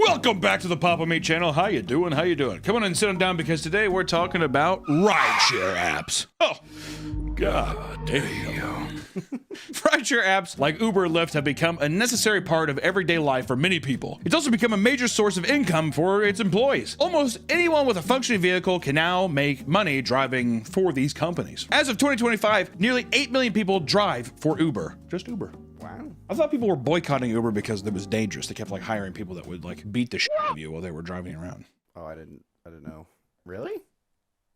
Welcome back to the Papa Me channel. How you doing? How you doing? Come on and sit down because today we're talking about rideshare apps. Oh, god damn. Rideshare apps like Uber or Lyft have become a necessary part of everyday life for many people. It's also become a major source of income for its employees. Almost anyone with a functioning vehicle can now make money driving for these companies. As of 2025, nearly 8 million people drive for Uber. Just Uber. Wow. I thought people were boycotting Uber because it was dangerous. They kept like hiring people that would like beat the shit out of you while they were driving around. Oh, I didn't know. Really?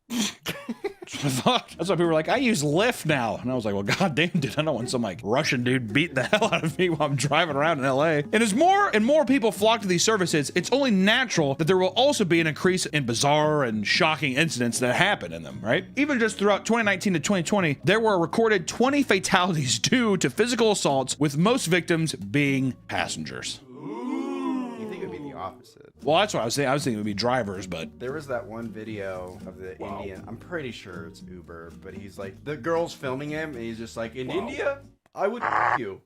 That's what I thought. That's why people were like, I use Lyft now. And I was like, well, goddamn, dude, I don't want some like Russian dude beating the hell out of me while I'm driving around in LA. And as more and more people flock to these services, it's only natural that there will also be an increase in bizarre and shocking incidents that happen in them, right? Even just throughout 2019 to 2020, there were recorded 20 fatalities due to physical assaults, with most victims being passengers. You think it would be the opposite? Well, that's what I was thinking. I was thinking it would be drivers, but There was that one video of the Indian. I'm pretty sure it's Uber, but he's like, the girl's filming him, and he's just like, in India, I would you.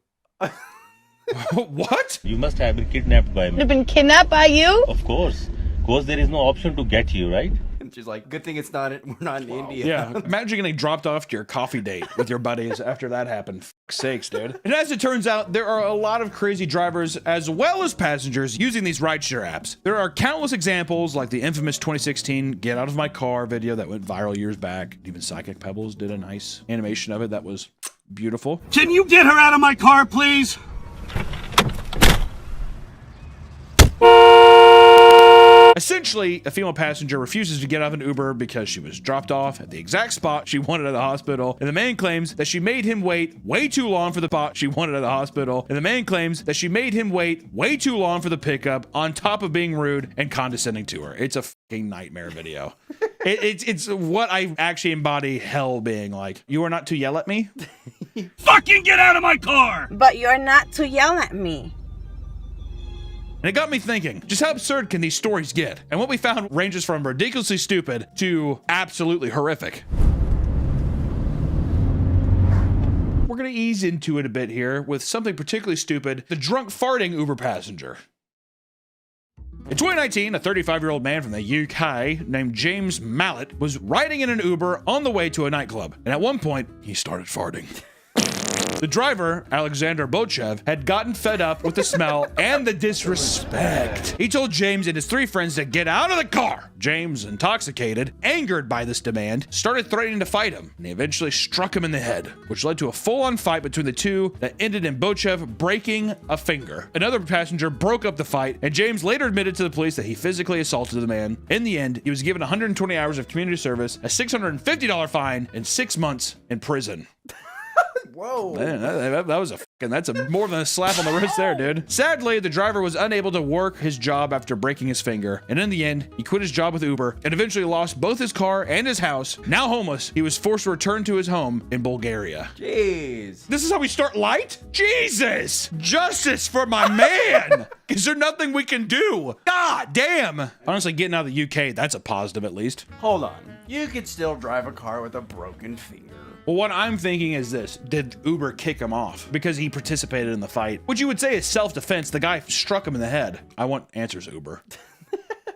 what? You must have been kidnapped by me. You've been kidnapped by you? Of course. Because there is no option to get you, right? And she's like, good thing we're not in India. Yeah, imagine getting dropped off to your coffee date with your buddies after that happened. Fuck's sakes, dude. And as it turns out, there are a lot of crazy drivers as well as passengers using these rideshare apps. There are countless examples like the infamous 2016 Get Out of My Car video that went viral years back. Even Psychic Pebbles did a nice animation of it that was beautiful. Can you get her out of my car, please? Essentially, a female passenger refuses to get off an Uber because she was dropped off at the exact spot she wanted at the hospital, and the man claims that she made him wait way too long for the spot she wanted at the hospital, and the man claims that she made him wait way too long for the pickup on top of being rude and condescending to her. It's a fucking nightmare video. It's what I actually embody hell being like. You are not to yell at me? Fucking get out of my car! But you're not to yell at me. And it got me thinking, just how absurd can these stories get? And what we found ranges from ridiculously stupid to absolutely horrific. We're gonna ease into it a bit here with something particularly stupid: the drunk farting Uber passenger. In 2019, a 35-year-old man from the UK named James Mallet was riding in an Uber on the way to a nightclub, and at one point, he started farting. The driver, Alexander Bochev, had gotten fed up with the smell and the disrespect. He told James and his 3 friends to get out of the car. James, intoxicated, angered by this demand, started threatening to fight him, and he eventually struck him in the head, which led to a full-on fight between the two that ended in Bochev breaking a finger. Another passenger broke up the fight, and James later admitted to the police that he physically assaulted the man. In the end, he was given 120 hours of community service, a $650 fine, and 6 months in prison. Whoa. Man, that's more than a slap on the wrist there, dude. Sadly, the driver was unable to work his job after breaking his finger, and in the end, he quit his job with Uber and eventually lost both his car and his house. Now homeless, he was forced to return to his home in Bulgaria. Jeez. This is how we start light? Jesus! Justice for my man! Is there nothing we can do? God damn! Honestly, getting out of the UK, that's a positive at least. Hold on. You could still drive a car with a broken finger. Well, what I'm thinking is this: did Uber kick him off because he participated in the fight? Which you would say is self-defense. The guy struck him in the head. I want answers, Uber.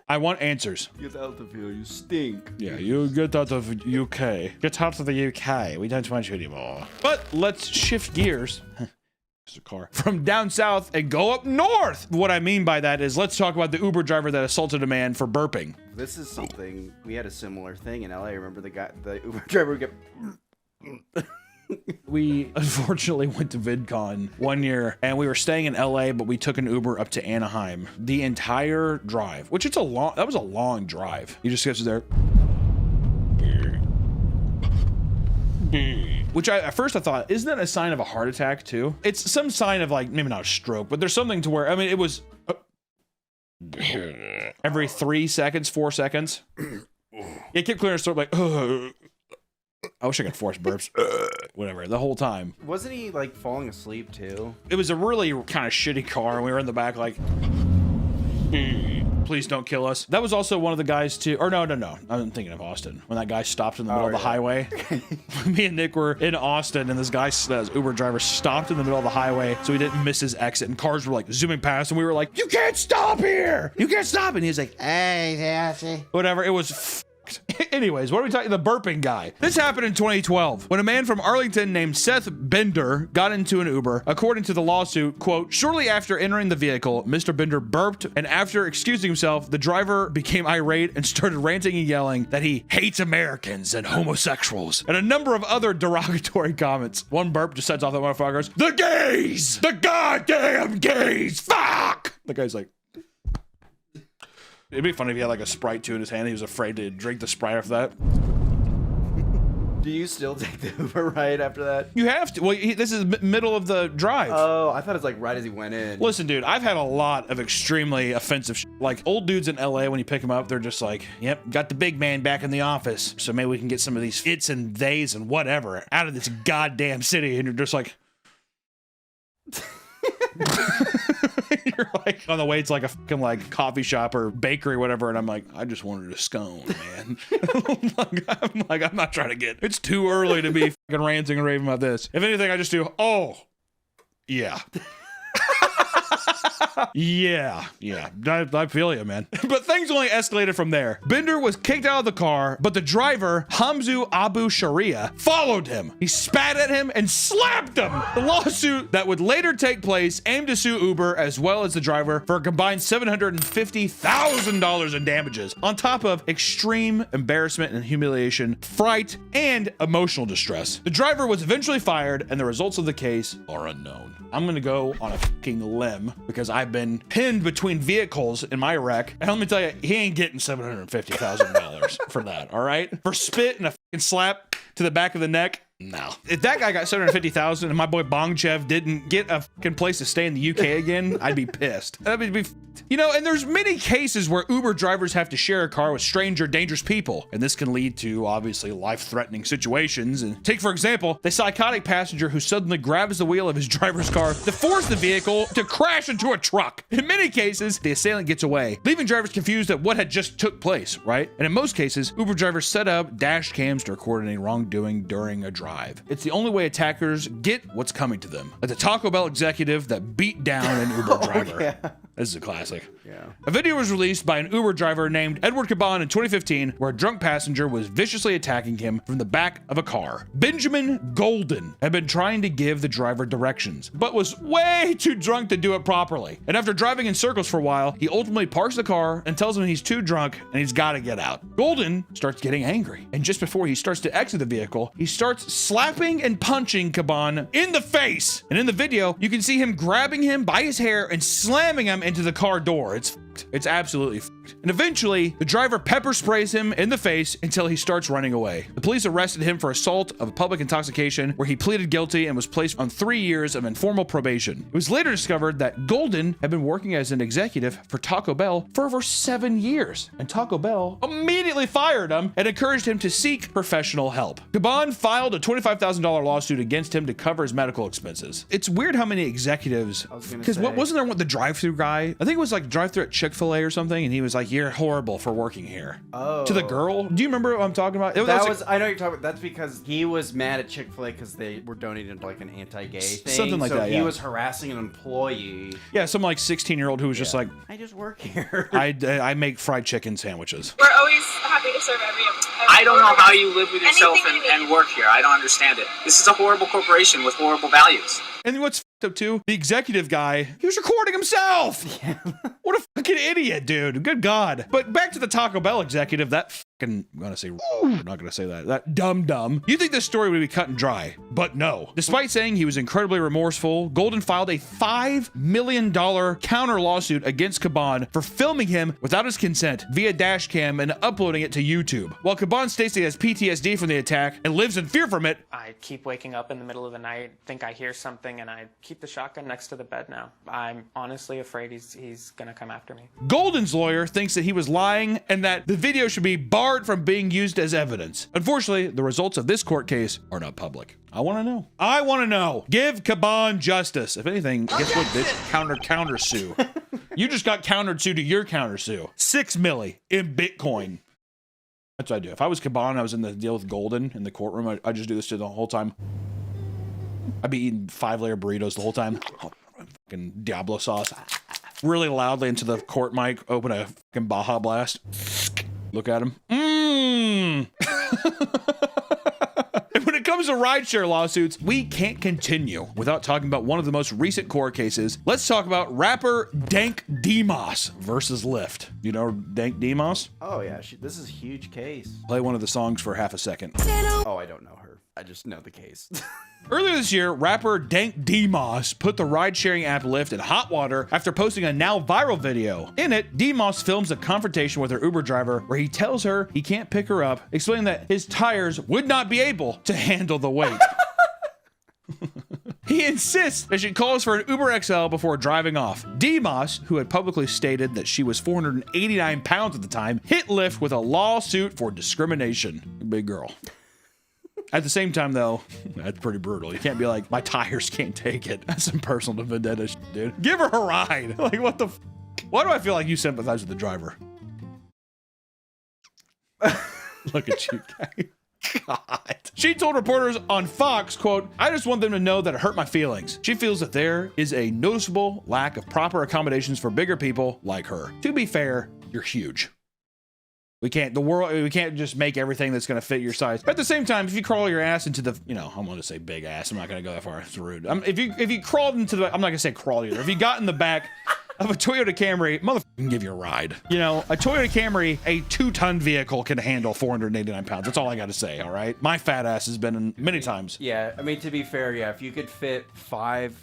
I want answers. Get out of here, you stink. Yeah, you get out of UK. Get out of the UK. We don't want you anymore. But let's shift gears. There's a car. From down south and go up north. What I mean by that is, let's talk about the Uber driver that assaulted a man for burping. This is something, we had a similar thing in LA. Remember the Uber driver would get... We unfortunately went to VidCon one year and we were staying in LA, but we took an Uber up to Anaheim. The entire drive, which that was a long drive. You just get to there. Which at first I thought, isn't that a sign of a heart attack too? It's some sign of like, maybe not a stroke, but there's something to where, I mean, it was every 3 seconds, 4 seconds. It kept clearing his throat like, I wish I could force burps. Whatever, the whole time. Wasn't he like falling asleep too? It was a really kind of shitty car, and we were in the back like, please don't kill us. That was also one of the guys too, or no. I'm thinking of Austin. When that guy stopped in the middle of the highway. Me and Nick were in Austin and this guy, that Uber driver, stopped in the middle of the highway so he didn't miss his exit, and cars were like zooming past and we were like, you can't stop here! You can't stop! And he's like, hey, yeah, see. Whatever, it was anyways, what are we talking? The burping guy. This happened in 2012 when a man from Arlington named Seth Bender got into an Uber. According to the lawsuit, quote, shortly after entering the vehicle, Mr. Bender burped, and after excusing himself, the driver became irate and started ranting and yelling that he hates Americans and homosexuals and a number of other derogatory comments. One burp just sets off the motherfuckers. The gays! The goddamn gays! Fuck! The guy's like, it'd be funny if he had like a Sprite too in his hand. He was afraid to drink the Sprite after that. Do you still take the Uber ride after that? You have to. Well, this is middle of the drive. Oh, I thought it was like right as he went in. Listen, dude, I've had a lot of extremely offensive like old dudes in LA, when you pick them up, they're just like, yep, got the big man back in the office. So maybe we can get some of these its and theys and whatever out of this goddamn city. And you're just like... You're like on the way to like a fucking like coffee shop or bakery or whatever, and I'm like, I just wanted a scone, man. I'm not trying to get, it's too early to be fucking ranting and raving about this. If anything, I just do, oh yeah. Yeah. I feel you, man. But things only escalated from there. Bender was kicked out of the car, but the driver, Hamzu Abu Sharia, followed him. He spat at him and slapped him. The lawsuit that would later take place aimed to sue Uber as well as the driver for a combined $750,000 in damages, on top of extreme embarrassment and humiliation, fright, and emotional distress. The driver was eventually fired, and the results of the case are unknown. I'm gonna go on a fucking limb because I've been pinned between vehicles in my wreck. And let me tell you, he ain't getting $750,000 for that, all right? For spit and a fucking slap to the back of the neck. No. If that guy got $750,000 and my boy Bongchev didn't get a fucking place to stay in the UK again, I'd be pissed. That'd be, you know, and there's many cases where Uber drivers have to share a car with stranger, dangerous people. And this can lead to, obviously, life-threatening situations. And take, for example, the psychotic passenger who suddenly grabs the wheel of his driver's car to force the vehicle to crash into a truck. In many cases, the assailant gets away, leaving drivers confused at what had just took place, right? And in most cases, Uber drivers set up dash cams to record any wrongdoing during a drive. It's the only way attackers get what's coming to them. Like the Taco Bell executive that beat down an Uber driver. Yeah. This is a classic. Yeah. A video was released by an Uber driver named Edward Caban in 2015 where a drunk passenger was viciously attacking him from the back of a car. Benjamin Golden had been trying to give the driver directions, but was way too drunk to do it properly. And after driving in circles for a while, he ultimately parks the car and tells him he's too drunk and he's got to get out. Golden starts getting angry, and just before he starts to exit the vehicle, he starts slapping and punching Caban in the face. And in the video, you can see him grabbing him by his hair and slamming him into the car door. It's absolutely f***ed. And eventually, the driver pepper sprays him in the face until he starts running away. The police arrested him for assault of public intoxication, where he pleaded guilty and was placed on 3 years of informal probation. It was later discovered that Golden had been working as an executive for Taco Bell for over 7 years, and Taco Bell immediately fired him and encouraged him to seek professional help. Caban filed a $25,000 lawsuit against him to cover his medical expenses. It's weird how many executives, because wasn't there the drive-thru guy? I think it was like drive-thru at Chick-fil-A or something, and he was like, you're horrible for working here. Oh. To the girl. Do you remember what I'm talking about? I know what you're talking about. That's because he was mad at Chick-fil-A because they were donating to like an anti-gay thing. Something like that, yeah. He was harassing an employee. Yeah, some like 16-year-old who was just like, I just work here. I make fried chicken sandwiches. We're always happy to serve every I don't know how you live with yourself and work here. I don't understand it. This is a horrible corporation with horrible values. And what's f***ed up too? The executive guy, he was recording himself. Yeah. What a fucking idiot, dude. Good God. But back to the Taco Bell executive, that fucking, I'm gonna say, I'm not gonna say that. That dumb. You think this story would be cut and dry, but no. Despite saying he was incredibly remorseful, Golden filed a $5 million counter lawsuit against Caban for filming him without his consent via dash cam and uploading it to YouTube. While Caban states he has PTSD from the attack and lives in fear from it, I keep waking up in the middle of the night, think I hear something, and I keep the shotgun next to the bed now. I'm honestly afraid he's gonna come after me. Golden's lawyer thinks that he was lying and that the video should be barred from being used as evidence. Unfortunately, the results of this court case are not public. I want to know. Give Caban justice. If anything, guess what, bitch? Counter sue. You just got countersued to your countersue. 6 milli in Bitcoin. That's what I do. If I was Caban, I was in the deal with Golden in the courtroom, I'd just do this shit the whole time. I'd be eating 5-layer burritos the whole time. Fucking Diablo sauce. Really loudly into the court mic, open a fucking Baja Blast. Look at him. And when it comes to rideshare lawsuits, we can't continue without talking about one of the most recent court cases. Let's talk about rapper Dank Demos versus Lyft. You know Dank Demos? Oh yeah, this is a huge case. Play one of the songs for half a second. Oh, I don't know her. I just know the case. Earlier this year, rapper Dank Demos put the ride-sharing app Lyft in hot water after posting a now viral video. In it, Demos films a confrontation with her Uber driver where he tells her he can't pick her up, explaining that his tires would not be able to handle the weight. He insists that she calls for an Uber XL before driving off. Demos, who had publicly stated that she was 489 pounds at the time, hit Lyft with a lawsuit for discrimination. Big girl. At the same time, though, that's pretty brutal. You can't be like, my tires can't take it. That's some personal vendetta shit, dude. Give her a ride. Like, what the why do I feel like you sympathize with the driver? Look at you, guy. God. She told reporters on Fox, quote, I just want them to know that it hurt my feelings. She feels that there is a noticeable lack of proper accommodations for bigger people like her. To be fair, you're huge. We can't just make everything that's going to fit your size. But at the same time, if you crawl your ass into the, you know, I'm going to say big ass. I'm not going to go that far. It's rude. If you crawled into the, I'm not going to say crawl either. If you got in the back of a Toyota Camry, motherfucker can give you a ride. You know, a Toyota Camry, a 2-ton vehicle can handle 489 pounds. That's all I got to say, all right? My fat ass has been in many times. Yeah, I mean, to be fair, yeah, if you could fit 5,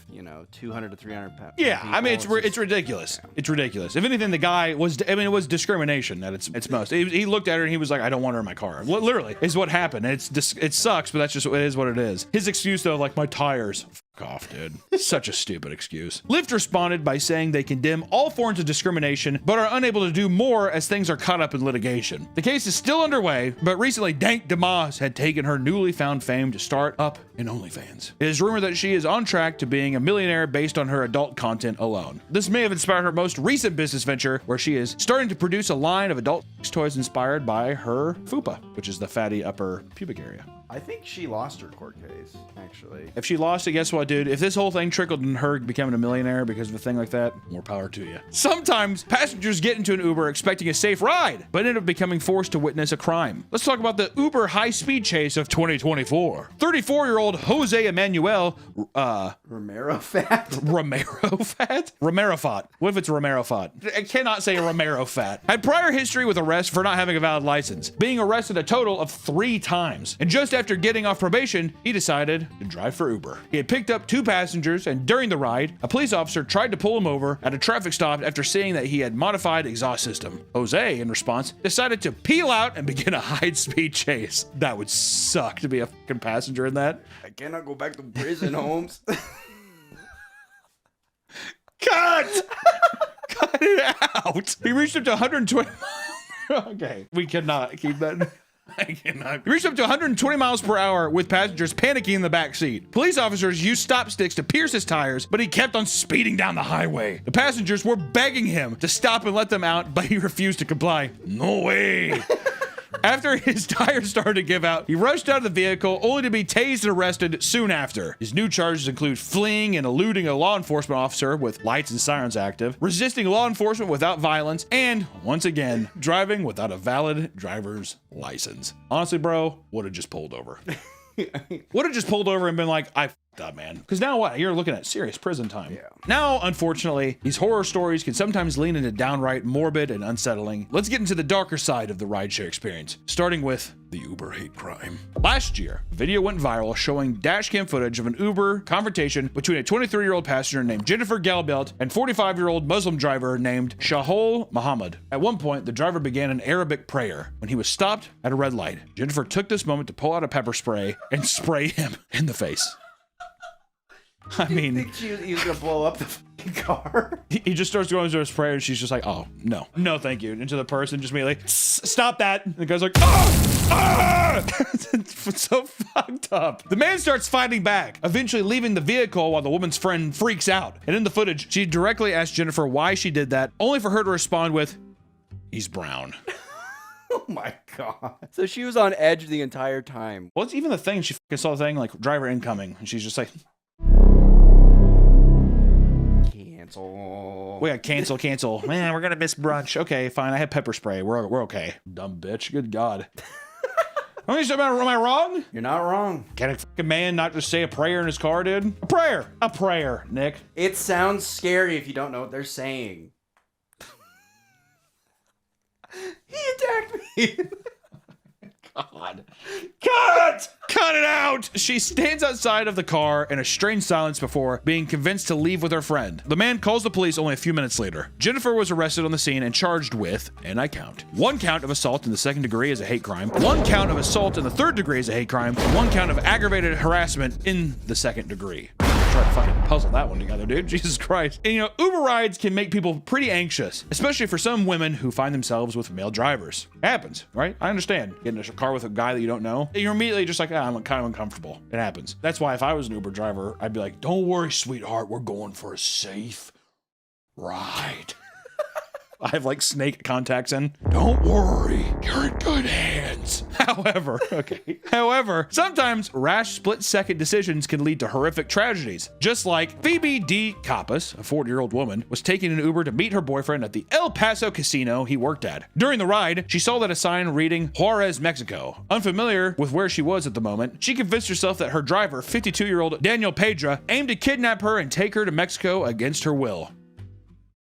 200 to 300 pounds. Yeah, people, I mean, it's ridiculous. Yeah. It's ridiculous. If anything, the guy was, I mean, it was discrimination at its most. He looked at her and he was like, I don't want her in my car. Literally, is what happened. And it sucks, but that's just, it is what it is. His excuse, though, like, my tires. Fuck off, dude. Such a stupid excuse. Lyft responded by saying they condemn all forms of discrimination, but are unable to do more as things are caught up in litigation. The case is still underway, but recently Dank Demos had taken her newly found fame to start up in OnlyFans. It is rumored that she is on track to being a millionaire based on her adult content alone. This may have inspired her most recent business venture, where she is starting to produce a line of adult sex toys inspired by her fupa, which is the fatty upper pubic area. I think she lost her court case, actually. If she lost it, guess what, dude? If this whole thing trickled in her becoming a millionaire because of a thing like that, more power to you. Sometimes passengers get into an Uber expecting a safe ride, but end up becoming forced to witness a crime. Let's talk about the Uber high-speed chase of 2024. 34-year-old Jose Emmanuel, Romero Fat? Romero Fat? Romero Fat. What if it's Romero Fat? I cannot say Romero Fat. Had prior history with arrest for not having a valid license, being arrested a total of 3 times. And just after getting off probation, he decided to drive for Uber. He had picked up 2 passengers, and during the ride, a police officer tried to pull him over at a traffic stop after seeing that he had modified exhaust system. Jose, in response, decided to peel out and begin a high-speed chase. That would suck to be a fucking passenger in that. I cannot go back to prison, Holmes. Cut! Cut it out! He reached up to 120. Okay, we cannot keep that. I cannot. He reached up to 120 miles per hour with passengers panicking in the back seat. Police officers used stop sticks to pierce his tires, but he kept on speeding down the highway. The passengers were begging him to stop and let them out, but he refused to comply. No way. After his tires started to give out, he rushed out of the vehicle only to be tased and arrested soon after. His new charges include fleeing and eluding a law enforcement officer with lights and sirens active, resisting law enforcement without violence, and, once again, driving without a valid driver's license. Honestly, bro, would have just pulled over. Would have just pulled over and been like, I f***ed up, man. Because now what? You're looking at serious prison time. Yeah. Now, unfortunately, these horror stories can sometimes lean into downright morbid and unsettling. Let's get into the darker side of the rideshare experience, starting with the Uber hate crime. Last year, a video went viral showing dashcam footage of an Uber confrontation between a 23-year-old passenger named Jennifer Galbelt and 45-year-old Muslim driver named Shahol Muhammad. At one point, the driver began an Arabic prayer when he was stopped at a red light. Jennifer took this moment to pull out a pepper spray and spray him in the face. I mean, he was gonna blow up the car. He just starts going into his prayer, and she's just like, oh, no, thank you. And to the person, just immediately, stop that. And the guy's like, ah! It's so fucked up. The man starts fighting back, eventually leaving the vehicle while the woman's friend freaks out. And in the footage, she directly asks Jennifer why she did that, only for her to respond with, he's brown. Oh my god. So she was on edge the entire time. Well, it's even the thing, she fucking saw the thing, like, driver incoming, and she's just like, Cancel. we got cancel. Man, we're gonna miss brunch. Okay, fine, I have pepper spray. We're okay. Dumb bitch, good god. Am I wrong? You're not wrong. Can a fucking man not just say a prayer in his car, dude? A prayer, Nick. It sounds scary if you don't know what they're saying. He attacked me. God. Cut it out! She stands outside of the car in a strange silence before being convinced to leave with her friend. The man calls the police only a few minutes later. Jennifer was arrested on the scene and charged with, and I count, 1 count of assault in the 2nd degree as a hate crime, 1 count of assault in the 3rd degree as a hate crime, and 1 count of aggravated harassment in the 2nd degree. Try to fucking puzzle that one together, dude. Jesus Christ. And Uber rides can make people pretty anxious, especially for some women who find themselves with male drivers. It happens, right? I understand. Getting in a car with a guy that you don't know, you're immediately just like, I'm kind of uncomfortable. It happens. That's why if I was an Uber driver, I'd be like, don't worry, sweetheart. We're going for a safe ride. I have like snake contacts in. Don't worry, you're in good hands. However, sometimes rash split-second decisions can lead to horrific tragedies. Just like Phoebe D. Kappas, a 40-year-old woman, was taking an Uber to meet her boyfriend at the El Paso casino he worked at. During the ride, she saw that a sign reading Juarez, Mexico. Unfamiliar with where she was at the moment, she convinced herself that her driver, 52-year-old Daniel Pedra, aimed to kidnap her and take her to Mexico against her will.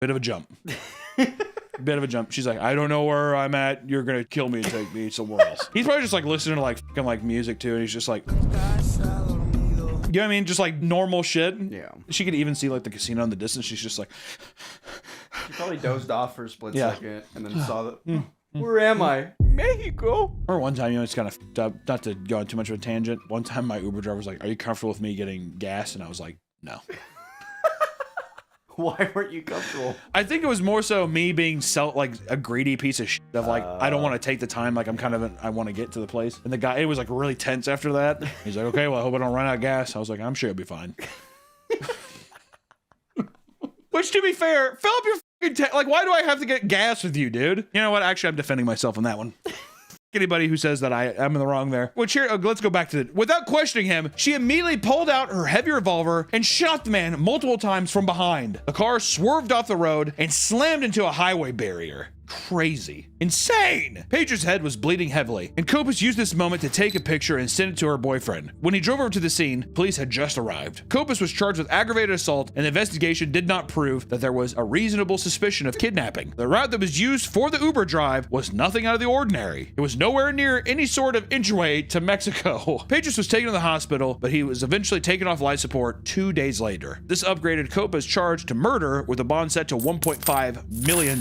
Bit of a jump. Bit of a jump. She's like, I don't know where I'm at. You're gonna kill me and take me somewhere else. He's probably just like listening to like fucking like music too, and he's just like, you know what I mean? Just like normal shit. Yeah. She could even see like the casino in the distance. She's just like, She probably dozed off for a split second and then saw that. Where am I? Mexico. Or one time, it's kind of fucked up. Not to go on too much of a tangent. One time, my Uber driver was like, "Are you comfortable with me getting gas?" And I was like, "No." Why weren't you comfortable? I think it was more so me being like a greedy piece of shit of like, I don't want to take the time. Like I'm kind of, I want to get to the place. And the guy, it was like really tense after that. He's like, okay, well, I hope I don't run out of gas. I was like, I'm sure it'll be fine. Which to be fair, fill up your fucking like, why do I have to get gas with you, dude? You know what? Actually, I'm defending myself on that one. Anybody who says that I'm in the wrong there. Which here, let's go back to it. Without questioning him, she immediately pulled out her heavy revolver and shot the man multiple times from behind. The car swerved off the road and slammed into a highway barrier. Crazy. Insane! Page's head was bleeding heavily, and Kopis used this moment to take a picture and send it to her boyfriend. When he drove over to the scene, police had just arrived. Kopis was charged with aggravated assault, and the investigation did not prove that there was a reasonable suspicion of kidnapping. The route that was used for the Uber drive was nothing out of the ordinary. It was nowhere near any sort of entryway to Mexico. Pages was taken to the hospital, but he was eventually taken off life support 2 days later. This upgraded Kopis charged to murder with a bond set to $1.5 million,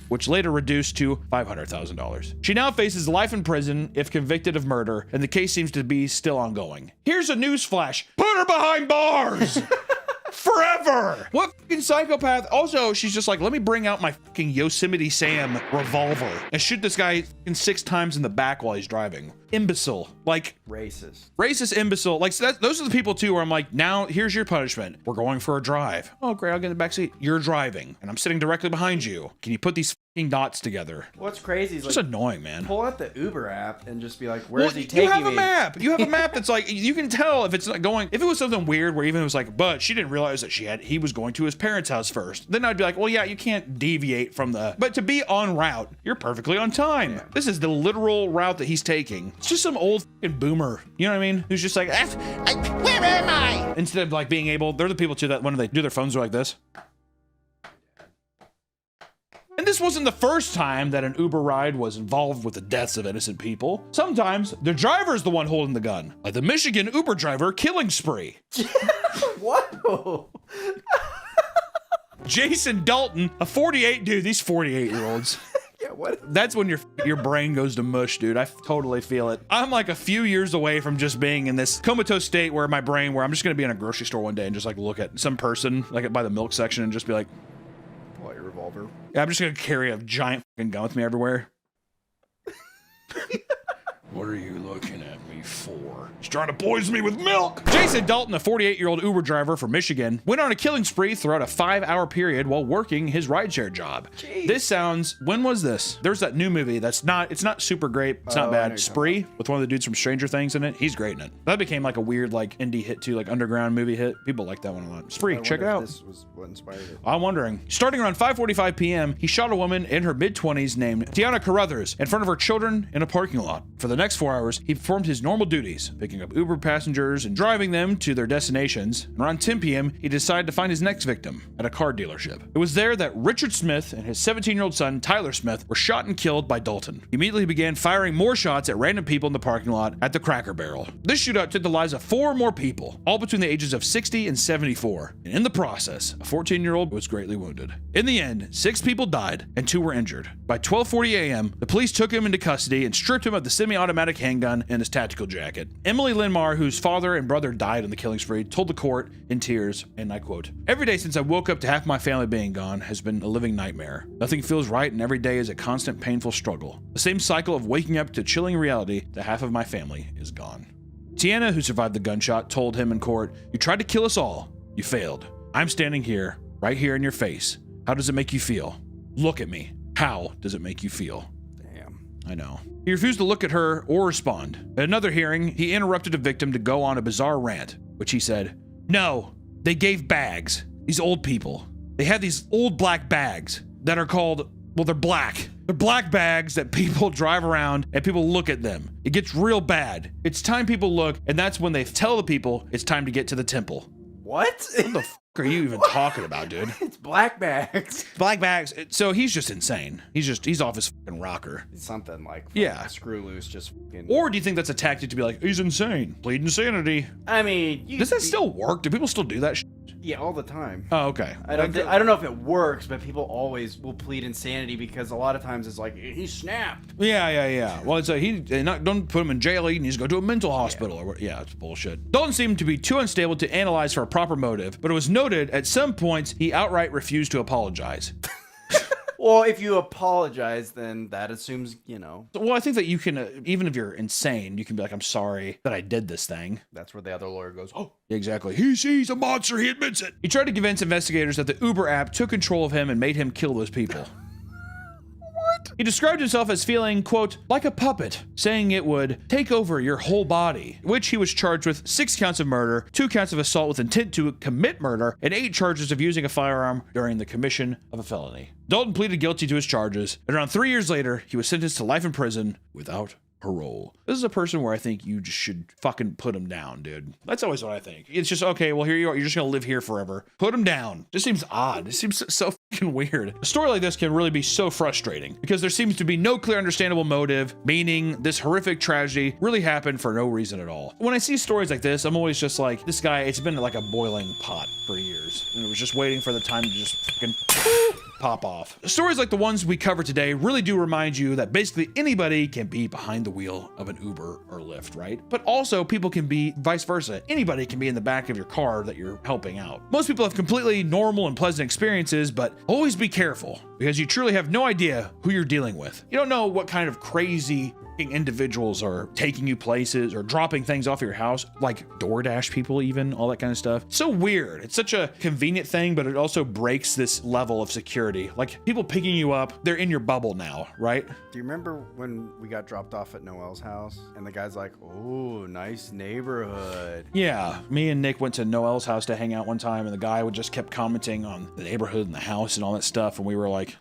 which later reduced to $500,000. She now faces life in prison if convicted of murder, and the case seems to be still ongoing. Here's a news flash. Put her behind bars! Forever! What fucking psychopath? Also, she's just like, let me bring out my fucking Yosemite Sam revolver and shoot this guy fucking 6 times in the back while he's driving. Imbecile. Like, racist imbecile. Like, so those are the people too where I'm like, now here's your punishment. We're going for a drive. Oh, great, I'll get in the back seat. You're driving, and I'm sitting directly behind you. Can you put these fucking dots together? What's crazy is it's like, annoying, man. Pull out the Uber app and just be like, where's he taking me? You have a map. You have a map that's like, you can tell if it's not going, if it was something weird where even it was like, but she didn't realize that he was going to his parents' house first. Then I'd be like, well, yeah, you can't deviate from but to be en route, you're perfectly on time. Yeah. This is the literal route that he's taking. It's just some old fucking boomer, you know what I mean? Who's just like, where am I? Instead of like being able, they're the people too that when they do their phones are like this. And this wasn't the first time that an Uber ride was involved with the deaths of innocent people. Sometimes the driver's the one holding the gun, like the Michigan Uber driver killing spree. Whoa. Jason Dalton, a 48 dude, these 48-year-olds. Yeah, what? That's when your brain goes to mush, dude. I totally feel it. I'm like a few years away from just being in this comatose state where I'm just gonna be in a grocery store one day and just like look at some person like by the milk section and just be like, Pull out your revolver. yeah, I'm just gonna carry a giant fucking gun with me everywhere. What are you looking at me for? He's trying to poison me with milk. Jason Dalton, a 48-year-old Uber driver from Michigan, went on a killing spree throughout a 5-hour period while working his rideshare job. Jeez. This sounds, when was this? There's that new movie it's not super great. It's not I know bad. you're Spree with one of the dudes from Stranger Things in it. He's great in it. That became like a weird like indie hit too, like underground movie hit. People like that one a lot. Spree, check it out. This was what inspired it. I'm wondering. Starting around 5:45 p.m., he shot a woman in her mid-20s named Tiana Carruthers in front of her children in a parking lot. For the next 4 hours, he performed his normal duties, picking up Uber passengers and driving them to their destinations. And around 10 p.m., he decided to find his next victim at a car dealership. It was there that Richard Smith and his 17-year-old son, Tyler Smith, were shot and killed by Dalton. He immediately began firing more shots at random people in the parking lot at the Cracker Barrel. This shootout took the lives of 4 more people, all between the ages of 60 and 74. And in the process, a 14-year-old was greatly wounded. In the end, 6 people died and 2 were injured. By 12:40 a.m., the police took him into custody and stripped him of the semi-automatic handgun and his tactical jacket. Emily Linmar, whose father and brother died in the killing spree, told the court in tears, and I quote, "Every day since I woke up to half my family being gone has been a living nightmare. Nothing feels right and every day is a constant painful struggle. The same cycle of waking up to chilling reality that half of my family is gone." Tiana, who survived the gunshot, told him in court, "You tried to kill us all. You failed. I'm standing here, right here in your face. How does it make you feel? Look at me. How does it make you feel?" Damn. I know. He refused to look at her or respond. At another hearing, he interrupted a victim to go on a bizarre rant, which he said, "No, they gave bags. These old people. They have these old black bags that are called, well, they're black. They're black bags that people drive around and people look at them. It gets real bad. It's time people look, and that's when they tell the people it's time to get to the temple." What? What the fuck are you even talking about, dude? It's black bags. Black bags. So he's just insane. He's off his fucking rocker. It's something like Yeah. screw loose, just fucking. Or do you think that's a tactic to be like, he's insane, plead insanity? I mean, Does that still work? Do people still do that shit? Yeah, all the time. Oh, okay. I don't know if it works, but people always will plead insanity because a lot of times it's like he snapped. Yeah. Well, it's don't put him in jail. He needs to go to a mental hospital. Yeah, it's bullshit. Dalton seemed to be too unstable to analyze for a proper motive, but it was noted at some points he outright refused to apologize. Well, if you apologize, then that assumes, you know. Well, I think that you can, even if you're insane, you can be like, "I'm sorry that I did this thing." That's where the other lawyer goes, "Oh, Exactly. He's a monster. He admits it. He tried to convince investigators that the Uber app took control of him and made him kill those people. What? He described himself as feeling, quote, like a puppet, saying it would take over your whole body, which he was charged with 6 counts of murder, 2 counts of assault with intent to commit murder, and 8 charges of using a firearm during the commission of a felony. Dalton pleaded guilty to his charges, and around 3 years later, he was sentenced to life in prison without parole. This is a person where I think you just should fucking put him down, dude. That's always what I think. It's just, okay, well, here you are. You're just gonna live here forever. Put him down. Just seems odd. It seems so fucking weird. A story like this can really be so frustrating because there seems to be no clear understandable motive, meaning this horrific tragedy really happened for no reason at all. When I see stories like this, I'm always just like, this guy, it's been like a boiling pot for years. And it was just waiting for the time to just fucking pop off. Stories like the ones we cover today really do remind you that basically anybody can be behind the wheel of an Uber or Lyft, right? But also people can be vice versa. Anybody can be in the back of your car that you're helping out. Most people have completely normal and pleasant experiences, but always be careful because you truly have no idea who you're dealing with. You don't know what kind of crazy individuals are taking you places or dropping things off your house, like DoorDash people, even all that kind of stuff. So weird. It's such a convenient thing, but it also breaks this level of security. Like people picking you up, they're in your bubble now, right? Do you remember when we got dropped off at Noel's house and the guy's like, "Oh, nice neighborhood." Yeah, me and Nick went to Noel's house to hang out one time, and the guy would just kept commenting on the neighborhood and the house and all that stuff, and we were like,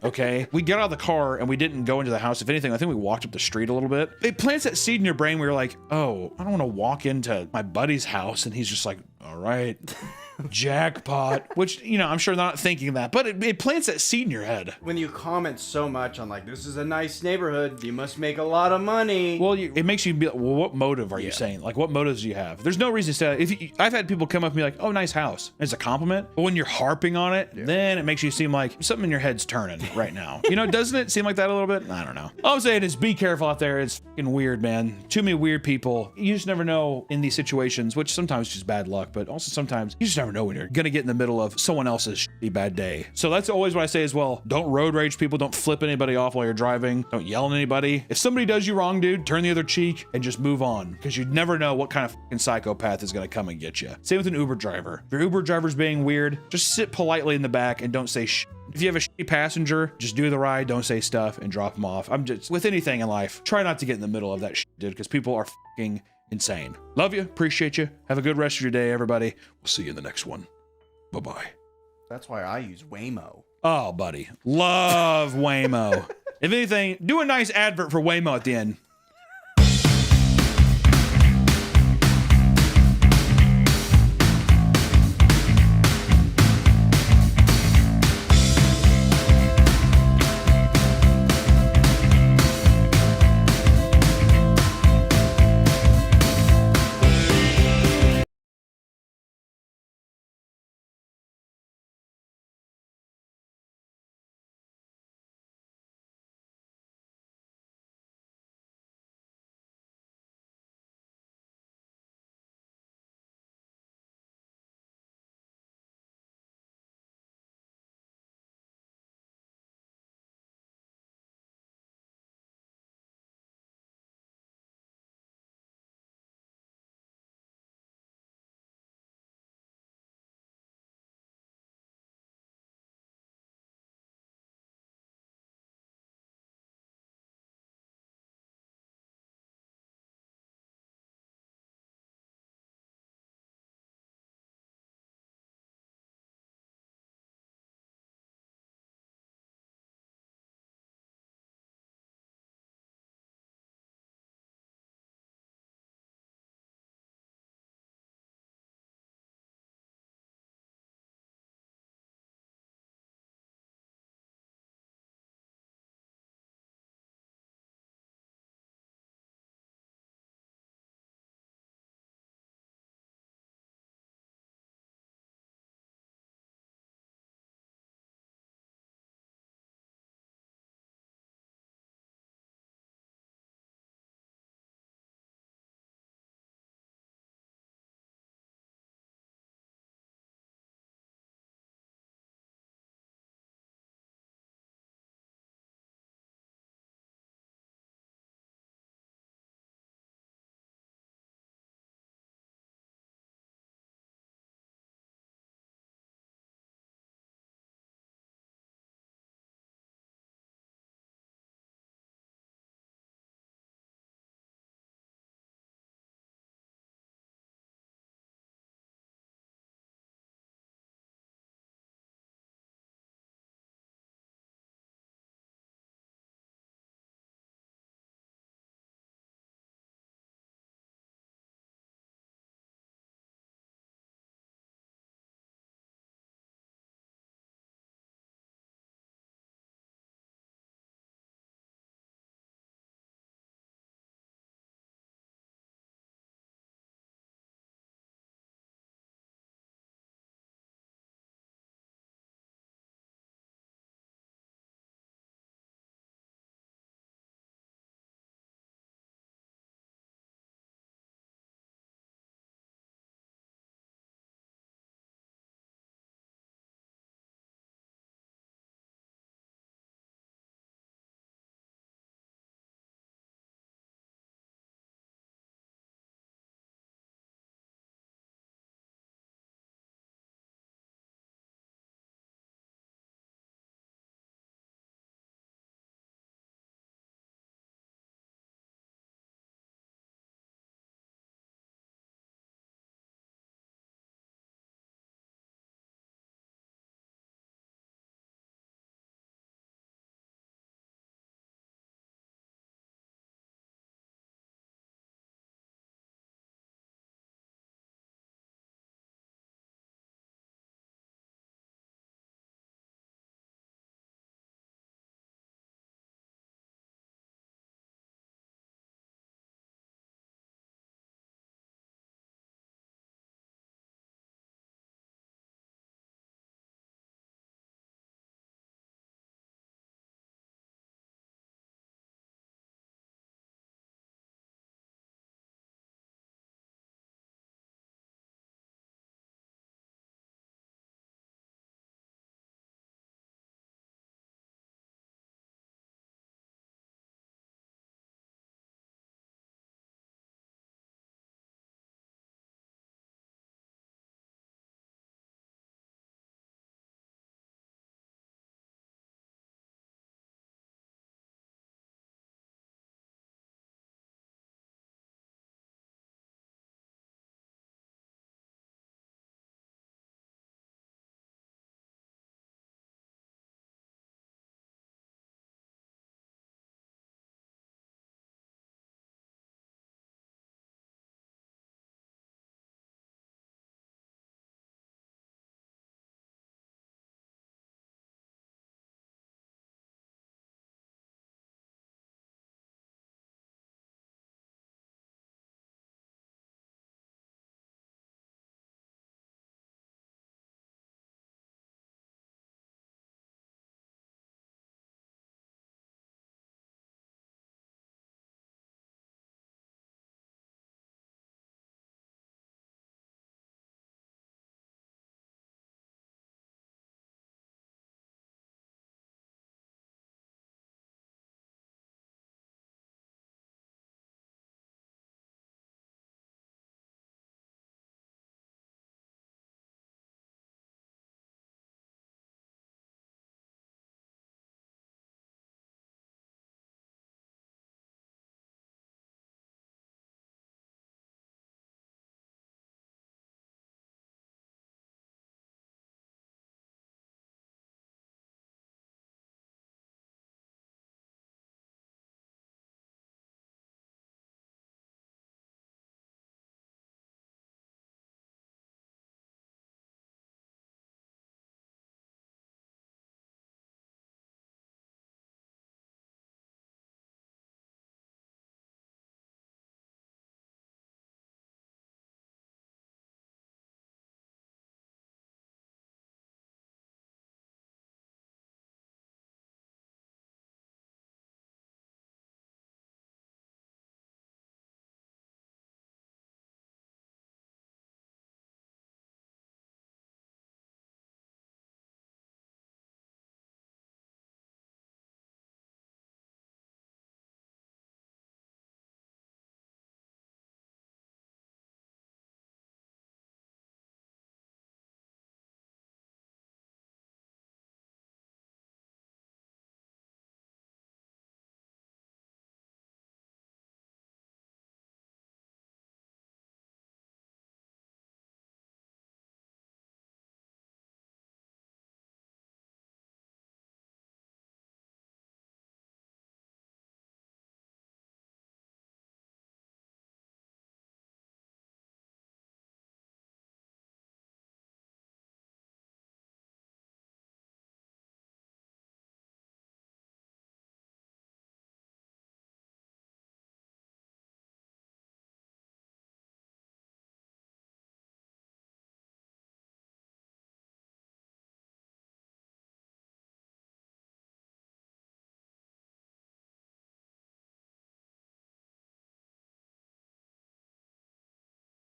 okay. We got out of the car and we didn't go into the house. If anything, I think we walked up the street a little bit. It plants that seed in your brain where you're like, oh, I don't want to walk into my buddy's house. And he's just like, all right. Jackpot. Which, you know, I'm sure they're not thinking that, but it plants that seed in your head. When you comment so much on like, this is a nice neighborhood, you must make a lot of money. Well, it makes you be like, well, what motive are you saying? Like, what motives do you have? There's no reason to say that. I've had people come up and be like, oh, nice house. It's a compliment. But when you're harping on it, then it makes you seem like something in your head's turning right now. You know, doesn't it seem like that a little bit? I don't know. All I'm saying is be careful out there. It's fucking weird, man. Too many weird people. You just never know in these situations, which sometimes is just bad luck, but also sometimes you just never know when you're going to get in the middle of someone else's shitty bad day. So that's always what I say as well. Don't road rage people. Don't flip anybody off while you're driving. Don't yell at anybody. If somebody does you wrong, dude, turn the other cheek and just move on, because you never know what kind of fucking psychopath is going to come and get you. Same with an Uber driver. If your Uber driver's being weird, just sit politely in the back and don't say shit. If you have a shitty passenger, just do the ride, don't say stuff, and drop them off. I'm just, with anything in life, try not to get in the middle of that shit, dude, because people are fucking insane. Love you, appreciate you. Have a good rest of your day, everybody. We'll see you in the next one. Bye-bye. That's why I use Waymo. Oh, buddy. Love Waymo. If anything, do a nice advert for Waymo at the end.